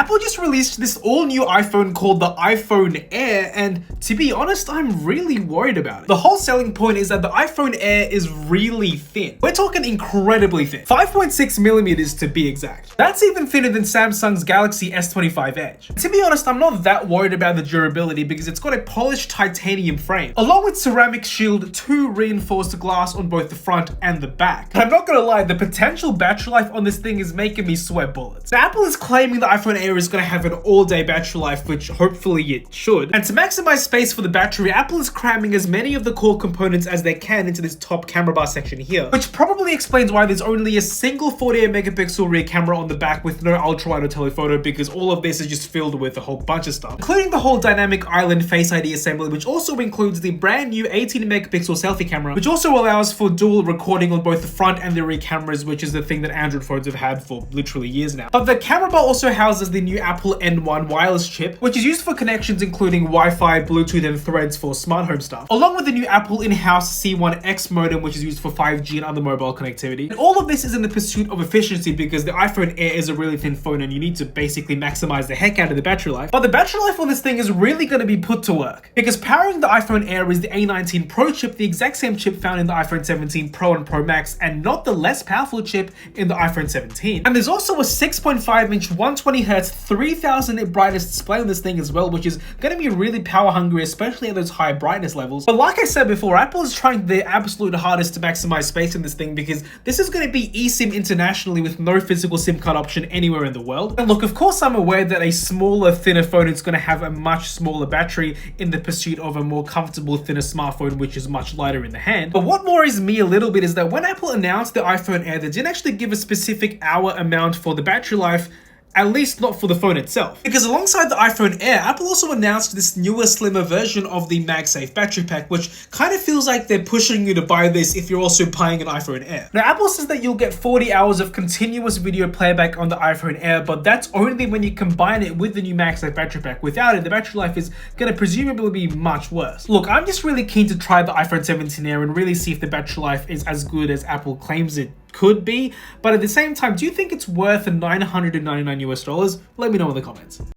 Apple just released this all new iPhone called the iPhone Air, and to be honest, I'm really worried about it. The whole selling point is that the iPhone Air is really thin. We're talking incredibly thin. 5.6 millimeters to be exact. That's even thinner than Samsung's Galaxy S25 Edge. To be honest, I'm not that worried about the durability because it's got a polished titanium frame, along with ceramic shield, 2 reinforced glass on both the front and the back. And I'm not gonna lie, the potential battery life on this thing is making me sweat bullets. Now, Apple is claiming the iPhone Air is gonna have an all-day battery life, which hopefully it should. And to maximize space for the battery, Apple is cramming as many of the core components as they can into this top camera bar section here, which probably explains why there's only a single 48 megapixel rear camera on the back with no ultra-wide or telephoto, because all of this is just filled with a whole bunch of stuff, including the whole dynamic island Face ID assembly, which also includes the brand new 18 megapixel selfie camera, which also allows for dual recording on both the front and the rear cameras, which is the thing that Android phones have had for literally years now. But the camera bar also houses the new Apple N1 wireless chip, which is used for connections including Wi-Fi, Bluetooth, and Threads for smart home stuff, along with the new Apple in-house C1X modem, which is used for 5G and other mobile connectivity. And all of this is in the pursuit of efficiency because the iPhone Air is a really thin phone and you need to basically maximize the heck out of the battery life. But the battery life on this thing is really going to be put to work, because powering the iPhone Air is the A19 Pro chip, the exact same chip found in the iPhone 17 Pro and Pro Max, and not the less powerful chip in the iPhone 17. And there's also a 6.5-inch 120Hz 3000 nit brightness display on this thing as well, which is going to be really power hungry, especially at those high brightness levels. But like I said before, Apple is trying their absolute hardest to maximize space in this thing, because this is going to be eSIM internationally with no physical SIM card option anywhere in the world. And look, of course I'm aware that a smaller, thinner phone is going to have a much smaller battery in the pursuit of a more comfortable, thinner smartphone, which is much lighter in the hand. But what worries me a little bit is that when Apple announced the iPhone Air, they didn't actually give a specific hour amount for the battery life, at least not for the phone itself. Because alongside the iPhone Air, Apple also announced this newer, slimmer version of the MagSafe battery pack, which kind of feels like they're pushing you to buy this if you're also buying an iPhone Air. Now, Apple says that you'll get 40 hours of continuous video playback on the iPhone Air, but that's only when you combine it with the new MagSafe battery pack. Without it, the battery life is going to presumably be much worse. Look, I'm just really keen to try the iPhone 17 Air and really see if the battery life is as good as Apple claims it could be, but at the same time, do you think it's worth $999 US? Let me know in the comments.